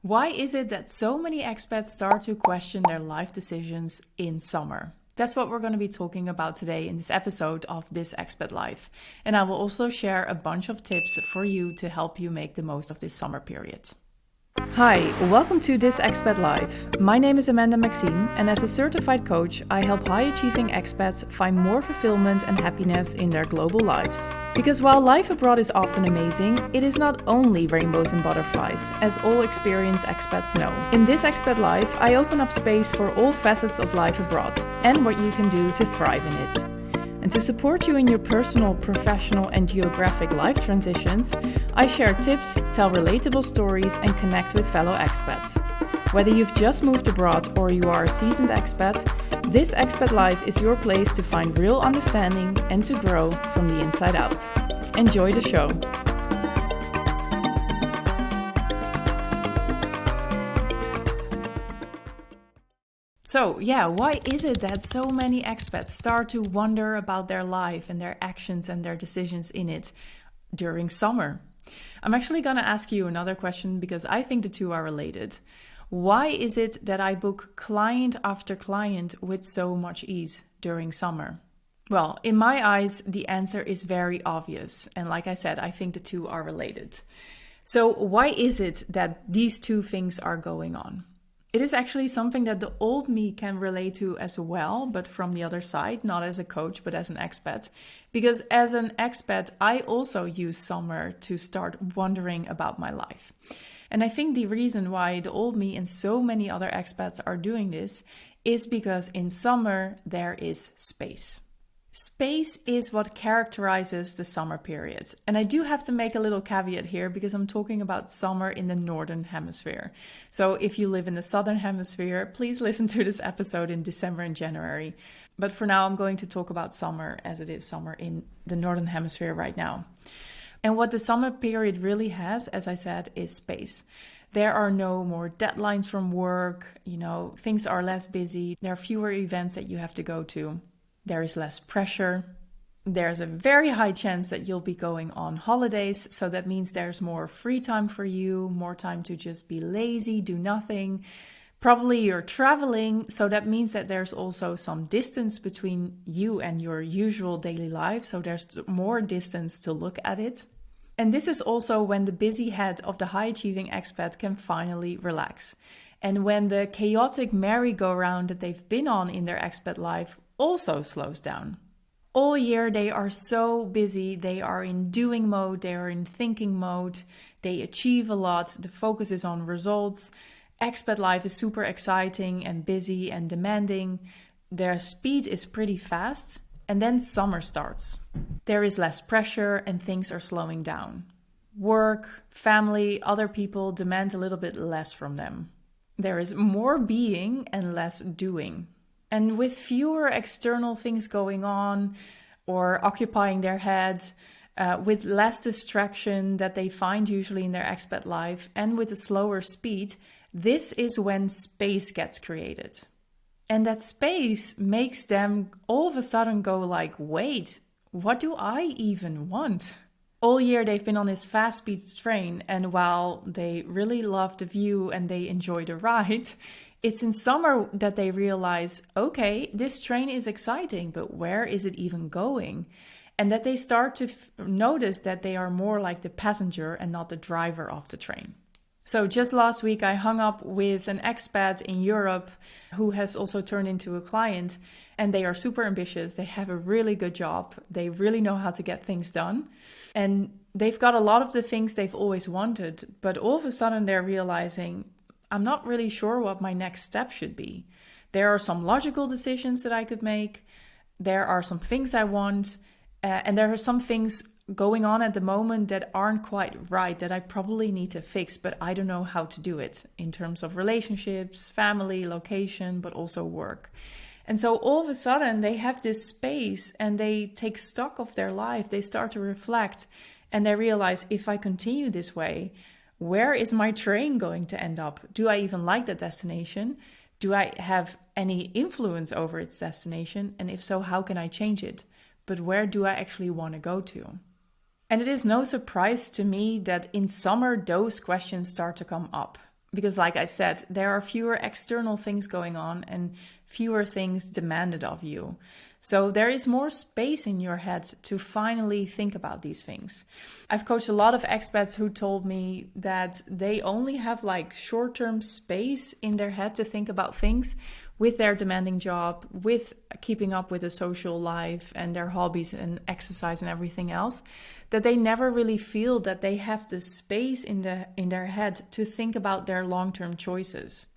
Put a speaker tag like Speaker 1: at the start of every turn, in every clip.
Speaker 1: Why is it that so many expats start to question their life decisions in summer? That's what we're going to be talking about today in this episode of This Expat Life. And I will also share a bunch of tips for you to help you make the most of this summer period. Hi, welcome to This Expat Life. My name is Amanda Maxime, and as a certified coach, I help high-achieving expats find more fulfillment and happiness in their global lives. Because while life abroad is often amazing, it is not only rainbows and butterflies, as all experienced expats know. In This Expat Life, I open up space for all facets of life abroad and what you can do to thrive in it. And to support you in your personal, professional, and geographic life transitions, I share tips, tell relatable stories, and connect with fellow expats. Whether you've just moved abroad or you are a seasoned expat, This Expat Life is your place to find real understanding and to grow from the inside out. Enjoy the show. So why is it that so many expats start to wonder about their life and their actions and their decisions in it during summer? I'm actually going to ask you another question because I think the two are related. Why is it that I book client after client with so much ease during summer? Well, in my eyes, the answer is very obvious. And like I said, I think the two are related. So why is it that these two things are going on? It is actually something that the old me can relate to as well, but from the other side, not as a coach, but as an expat. Because as an expat, I also use summer to start wondering about my life. And I think the reason why the old me and so many other expats are doing this is because in summer there is space. Space is what characterizes the summer period. And I do have to make a little caveat here because I'm talking about summer in the Northern Hemisphere. So if you live in the Southern Hemisphere, please listen to this episode in December and January. But for now, I'm going to talk about summer as it is summer in the Northern Hemisphere right now. And what the summer period really has, as I said, is space. There are no more deadlines from work, things are less busy. There are fewer events that you have to go to. There is less pressure. There's a very high chance that you'll be going on holidays. So that means there's more free time for you, more time to just be lazy, do nothing. Probably you're traveling. So that means that there's also some distance between you and your usual daily life. So there's more distance to look at it. And this is also when the busy head of the high-achieving expat can finally relax. And when the chaotic merry-go-round that they've been on in their expat life also slows down. All year they are so busy, they are in doing mode, they are in thinking mode, they achieve a lot, the focus is on results. Expat life is super exciting and busy and demanding. Their speed is pretty fast, and then summer starts. There is less pressure and things are slowing down. Work, family, other people demand a little bit less from them. There is more being and less doing. And with fewer external things going on or occupying their head, with less distraction that they find usually in their expat life, and with a slower speed, this is when space gets created. And that space makes them all of a sudden go like, wait, what do I even want? All year they've been on this fast-speed train, and while they really love the view and they enjoy the ride, it's in summer that they realize, okay, this train is exciting, but where is it even going? And that they start to notice that they are more like the passenger and not the driver of the train. So just last week, I hung up with an expat in Europe who has also turned into a client, and they are super ambitious. They have a really good job. They really know how to get things done. And they've got a lot of the things they've always wanted, but all of a sudden they're realizing, I'm not really sure what my next step should be. There are some logical decisions that I could make. There are some things I want. And there are some things going on at the moment that aren't quite right, that I probably need to fix, but I don't know how to do it in terms of relationships, family, location, but also work. And so all of a sudden they have this space and they take stock of their life. They start to reflect and they realize, if I continue this way, where is my train going to end up? Do I even like that destination? Do I have any influence over its destination? And if so, how can I change it? But where do I actually want to go to? And it is no surprise to me that in summer, those questions start to come up. Because like I said, there are fewer external things going on and fewer things demanded of you. So there is more space in your head to finally think about these things. I've coached a lot of expats who told me that they only have like short-term space in their head to think about things with their demanding job, with keeping up with a social life and their hobbies and exercise and everything else, that they never really feel that they have the space in their head to think about their long-term choices.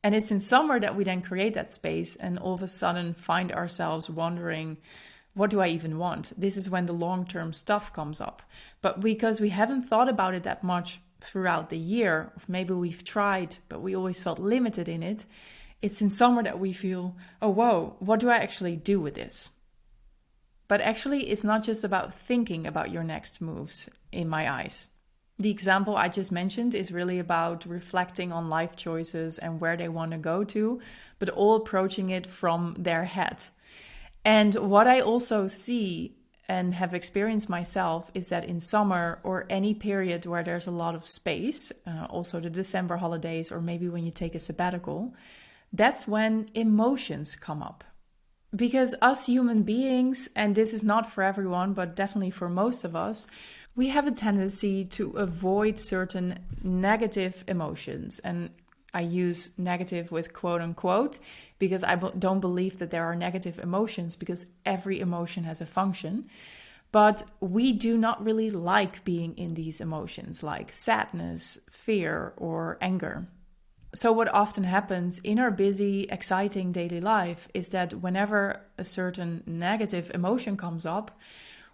Speaker 1: And it's in summer that we then create that space and all of a sudden find ourselves wondering, what do I even want? This is when the long-term stuff comes up. But because we haven't thought about it that much throughout the year, or maybe we've tried, but we always felt limited in it, it's in summer that we feel, oh, whoa, what do I actually do with this? But actually, it's not just about thinking about your next moves, in my eyes. The example I just mentioned is really about reflecting on life choices and where they want to go to, but all approaching it from their head. And what I also see and have experienced myself is that in summer or any period where there's a lot of space, also the December holidays, or maybe when you take a sabbatical, that's when emotions come up. Because us human beings, and this is not for everyone, but definitely for most of us, we have a tendency to avoid certain negative emotions. And I use negative with quote unquote, because I don't believe that there are negative emotions, because every emotion has a function. But we do not really like being in these emotions like sadness, fear, or anger. So what often happens in our busy, exciting daily life is that whenever a certain negative emotion comes up,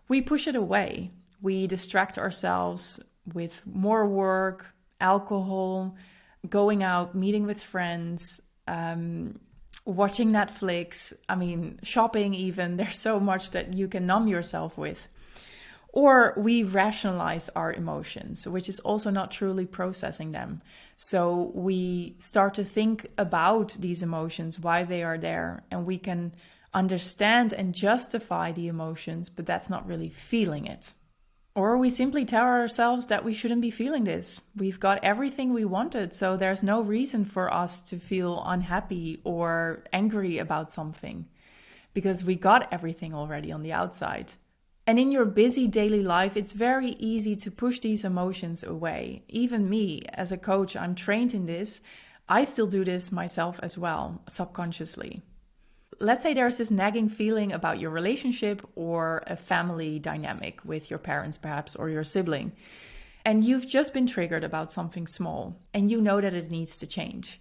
Speaker 1: we push it away. We distract ourselves with more work, alcohol, going out, meeting with friends, watching Netflix, shopping even. There's so much that you can numb yourself with. Or we rationalize our emotions, which is also not truly processing them. So we start to think about these emotions, why they are there, and we can understand and justify the emotions, but that's not really feeling it. Or we simply tell ourselves that we shouldn't be feeling this. We've got everything we wanted, so there's no reason for us to feel unhappy or angry about something, because we got everything already on the outside. And in your busy daily life, it's very easy to push these emotions away. Even me, as a coach, I'm trained in this. I still do this myself as well, subconsciously. Let's say there's this nagging feeling about your relationship or a family dynamic with your parents, perhaps, or your sibling. And you've just been triggered about something small and you know that it needs to change.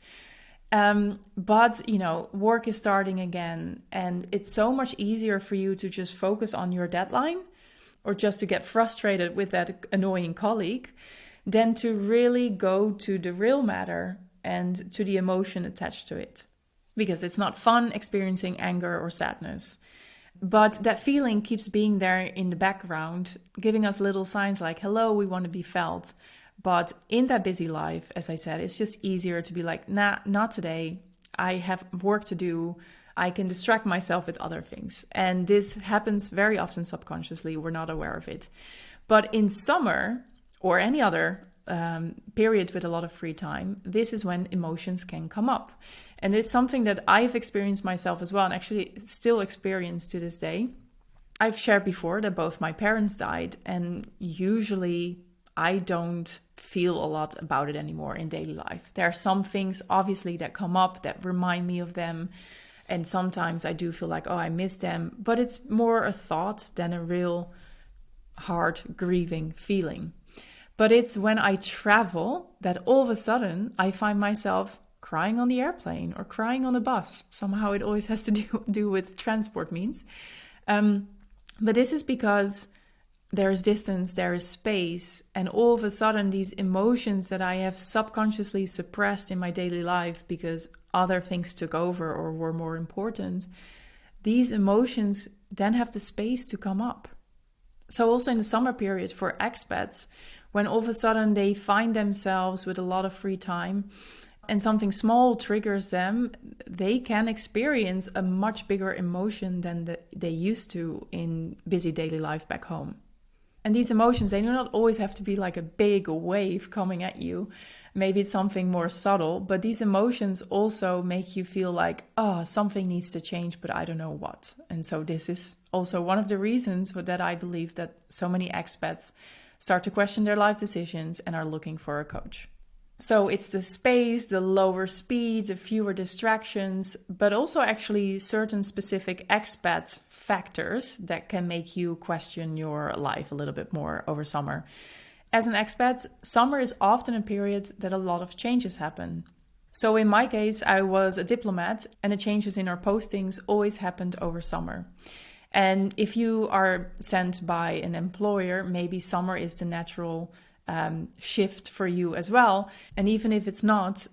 Speaker 1: But work is starting again, and it's so much easier for you to just focus on your deadline or just to get frustrated with that annoying colleague than to really go to the real matter and to the emotion attached to it. Because it's not fun experiencing anger or sadness. But that feeling keeps being there in the background, giving us little signs like, hello, we want to be felt. But in that busy life, as I said, it's just easier to be like, nah, not today. I have work to do. I can distract myself with other things. And this happens very often subconsciously. We're not aware of it. But in summer or any other period with a lot of free time, this is when emotions can come up. And it's something that I've experienced myself as well, and actually still experience to this day. I've shared before that both my parents died, and usually I don't feel a lot about it anymore in daily life. There are some things obviously that come up that remind me of them, and sometimes I do feel like, oh, I miss them, but it's more a thought than a real hard grieving feeling. But it's when I travel that all of a sudden I find myself crying on the airplane or crying on the bus. Somehow it always has to do with transport means. But this is because there is distance, there is space, and all of a sudden these emotions that I have subconsciously suppressed in my daily life because other things took over or were more important, these emotions then have the space to come up. So also in the summer period for expats, when all of a sudden they find themselves with a lot of free time and something small triggers them, they can experience a much bigger emotion than they used to in busy daily life back home. And these emotions, they do not always have to be like a big wave coming at you. Maybe it's something more subtle, but these emotions also make you feel like, oh, something needs to change, but I don't know what. And so this is also one of the reasons that I believe that so many expats start to question their life decisions and are looking for a coach. So it's the space, the lower speed, the fewer distractions, but also actually certain specific expat factors that can make you question your life a little bit more over summer. As an expat, summer is often a period that a lot of changes happen. So in my case, I was a diplomat and the changes in our postings always happened over summer. And if you are sent by an employer, maybe summer is the natural shift for you as well. And even if it's not,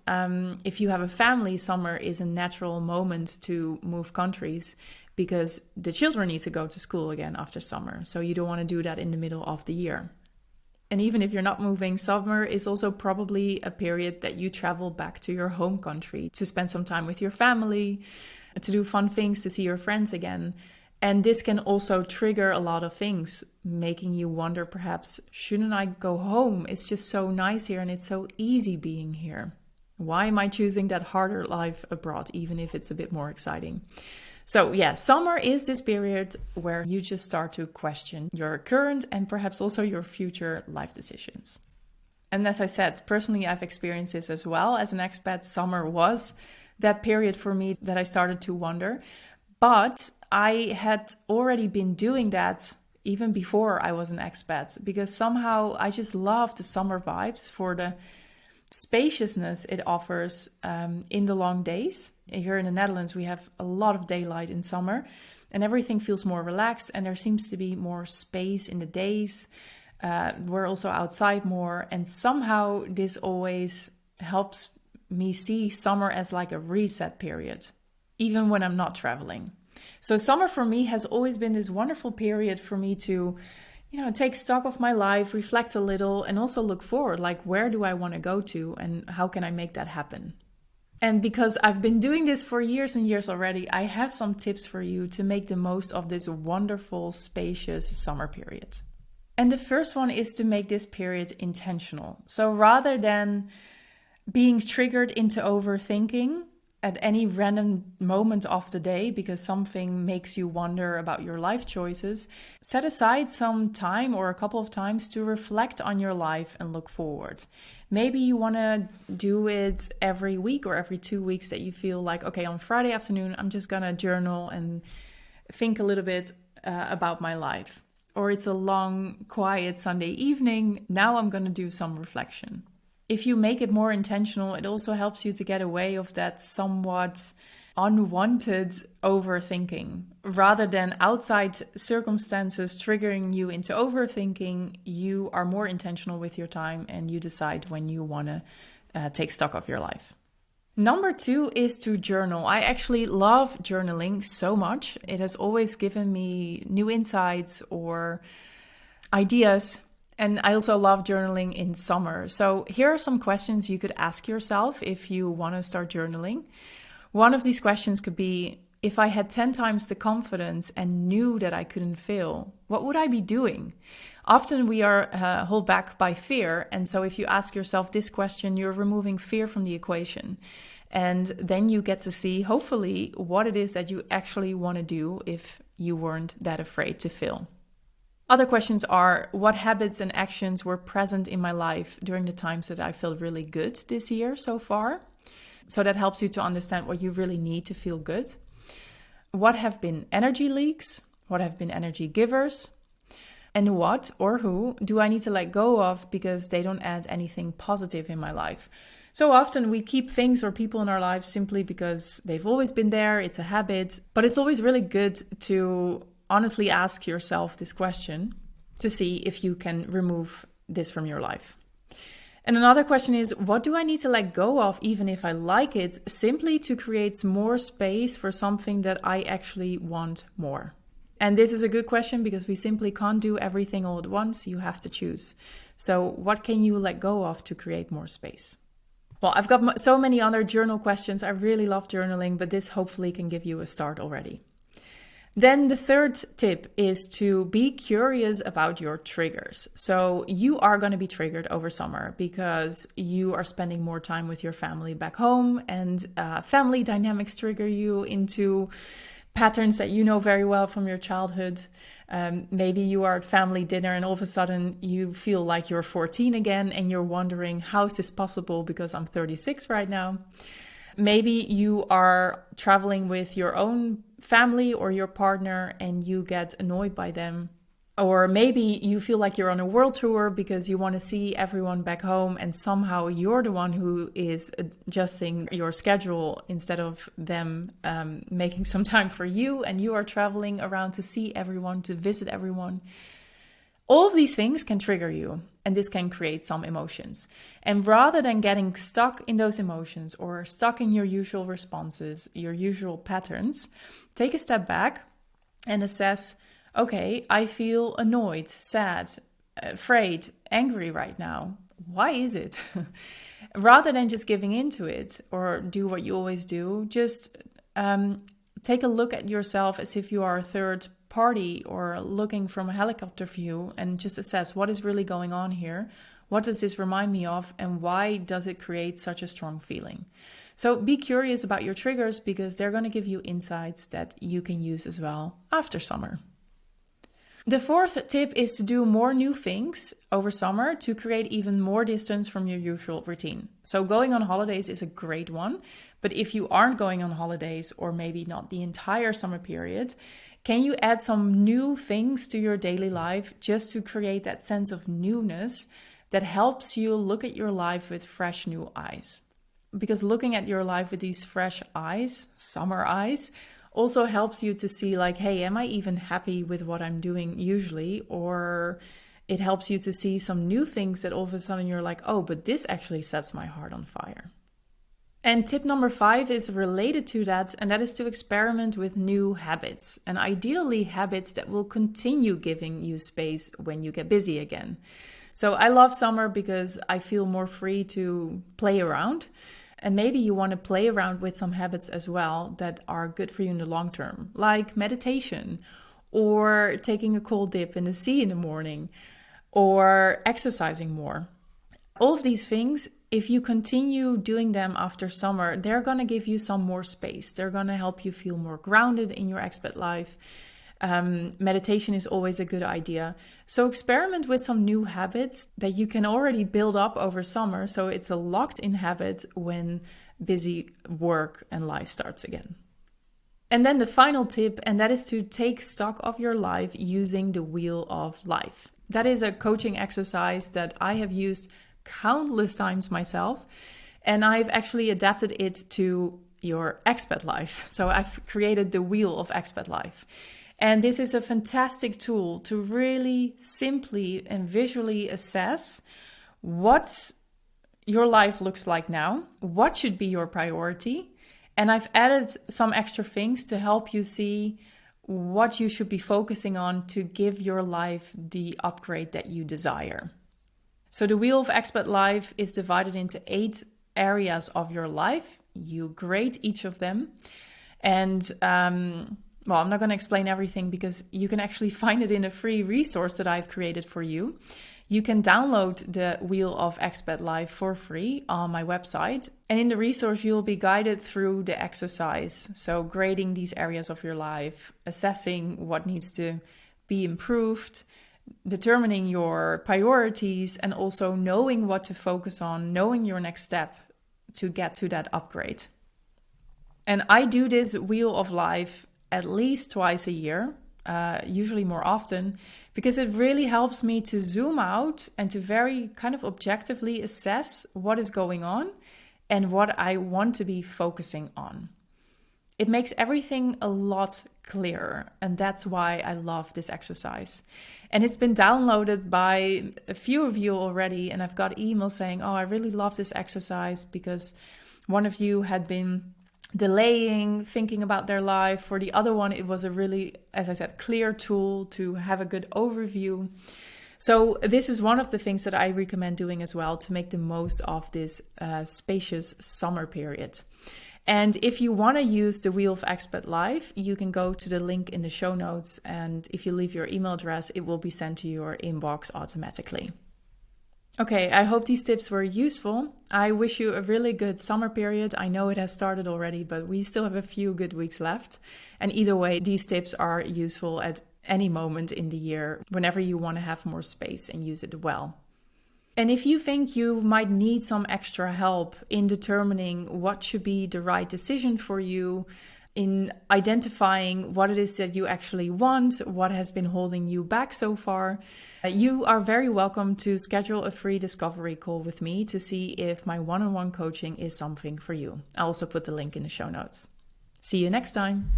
Speaker 1: if you have a family, summer is a natural moment to move countries because the children need to go to school again after summer. So you don't want to do that in the middle of the year. And even if you're not moving, summer is also probably a period that you travel back to your home country to spend some time with your family, to do fun things, to see your friends again. And this can also trigger a lot of things, making you wonder perhaps, shouldn't I go home? It's just so nice here and it's so easy being here. Why am I choosing that harder life abroad, even if it's a bit more exciting? So yeah, summer is this period where you just start to question your current and perhaps also your future life decisions. And as I said, personally, I've experienced this as well. As an expat, summer was that period for me that I started to wonder. But I had already been doing that even before I was an expat, because somehow I just love the summer vibes for the spaciousness it offers in the long days. Here in the Netherlands, we have a lot of daylight in summer and everything feels more relaxed and there seems to be more space in the days. We're also outside more, and somehow this always helps me see summer as like a reset period, even when I'm not traveling. So summer for me has always been this wonderful period for me to, take stock of my life, reflect a little, and also look forward, like where do I want to go to and how can I make that happen? And because I've been doing this for years and years already, I have some tips for you to make the most of this wonderful, spacious summer period. And the first one is to make this period intentional. So rather than being triggered into overthinking at any random moment of the day because something makes you wonder about your life choices, set aside some time or a couple of times to reflect on your life and look forward. Maybe you want to do it every week or every 2 weeks, that you feel like, okay, on Friday afternoon, I'm just going to journal and think a little bit about my life. Or it's a long, quiet Sunday evening. Now I'm going to do some reflection. If you make it more intentional, it also helps you to get away of that somewhat unwanted overthinking. Rather than outside circumstances triggering you into overthinking, you are more intentional with your time and you decide when you want to take stock of your life. Number 2 is to journal. I actually love journaling so much. It has always given me new insights or ideas. And I also love journaling in summer. So here are some questions you could ask yourself if you want to start journaling. One of these questions could be, if I had 10 times the confidence and knew that I couldn't fail, what would I be doing? Often we are held back by fear. And so if you ask yourself this question, you're removing fear from the equation. And then you get to see, hopefully, what it is that you actually want to do if you weren't that afraid to fail. Other questions are, what habits and actions were present in my life during the times that I felt really good this year so far? So that helps you to understand what you really need to feel good. What have been energy leaks? What have been energy givers? And what or who do I need to let go of because they don't add anything positive in my life? So often we keep things or people in our lives simply because they've always been there, it's a habit, but it's always really good to honestly ask yourself this question to see if you can remove this from your life. And another question is, what do I need to let go of, even if I like it, simply to create more space for something that I actually want more? And this is a good question because we simply can't do everything all at once. You have to choose. So what can you let go of to create more space? Well, I've got so many other journal questions. I really love journaling, but this hopefully can give you a start already. Then the third tip is to be curious about your triggers. So you are going to be triggered over summer because you are spending more time with your family back home, and family dynamics trigger you into patterns that you know very well from your childhood. Maybe you are at family dinner and all of a sudden you feel like you're 14 again and you're wondering, how is this possible because I'm 36 right now? Maybe you are traveling with your own family or your partner and you get annoyed by them. Or maybe you feel like you're on a world tour because you want to see everyone back home and somehow you're the one who is adjusting your schedule instead of them making some time for you, and you are traveling around to see everyone, to visit everyone. All of these things can trigger you, and this can create some emotions. And rather than getting stuck in those emotions or stuck in your usual responses, your usual patterns, take a step back and assess, okay, I feel annoyed, sad, afraid, angry right now. Why is it? Rather than just giving into it or do what you always do, just take a look at yourself as if you are a third party or looking from a helicopter view and just assess what is really going on here. What does this remind me of, and why does it create such a strong feeling? So be curious about your triggers because they're going to give you insights that you can use as well after summer. The fourth tip is to do more new things over summer to create even more distance from your usual routine. So going on holidays is a great one, but if you aren't going on holidays or maybe not the entire summer period, can you add some new things to your daily life just to create that sense of newness that helps you look at your life with fresh new eyes? Because looking at your life with these fresh eyes, summer eyes, also helps you to see like, hey, am I even happy with what I'm doing usually? Or it helps you to see some new things that all of a sudden you're like, oh, but this actually sets my heart on fire. And tip number 5 is related to that, and that is to experiment with new habits, and ideally habits that will continue giving you space when you get busy again. So I love summer because I feel more free to play around. And maybe you want to play around with some habits as well that are good for you in the long term, like meditation or taking a cold dip in the sea in the morning or exercising more. All of these things, if you continue doing them after summer, they're going to give you some more space. They're going to help you feel more grounded in your expat life. Meditation is always a good idea. So experiment with some new habits that you can already build up over summer. So it's a locked in habit when busy work and life starts again. And then the final tip, and that is to take stock of your life using the wheel of life. That is a coaching exercise that I have used countless times myself. And I've actually adapted it to your expat life. So I've created the wheel of expat life. And this is a fantastic tool to really simply and visually assess what your life looks like now, what should be your priority. And I've added some extra things to help you see what you should be focusing on to give your life the upgrade that you desire. So the wheel of expat life is divided into 8 areas of your life. You grade each of them. And well, I'm not going to explain everything because you can actually find it in a free resource that I've created for you. You can download the Wheel of Expat Life for free on my website. And in the resource, you'll be guided through the exercise. So grading these areas of your life, assessing what needs to be improved, determining your priorities, and also knowing what to focus on, knowing your next step to get to that upgrade. And I do this Wheel of Life at least twice a year, usually more often, because it really helps me to zoom out and to very kind of objectively assess what is going on and what I want to be focusing on. It makes everything a lot clearer, and that's why I love this exercise. And it's been downloaded by a few of you already, and I've got emails saying, oh, I really love this exercise because one of you had been delaying thinking about their life. For the other one, it was a really, as I said, clear tool to have a good overview. So this is one of the things that I recommend doing as well to make the most of this spacious summer period. And if you want to use the Wheel of Expat Life, you can go to the link in the show notes. And if you leave your email address, it will be sent to your inbox automatically. Okay, I hope these tips were useful. I wish you a really good summer period. I know it has started already, but we still have a few good weeks left. And either way, these tips are useful at any moment in the year, whenever you want to have more space and use it well. And if you think you might need some extra help in determining what should be the right decision for you, in identifying what it is that you actually want, what has been holding you back so far, you are very welcome to schedule a free discovery call with me to see if my one-on-one coaching is something for you. I'll also put the link in the show notes. See you next time.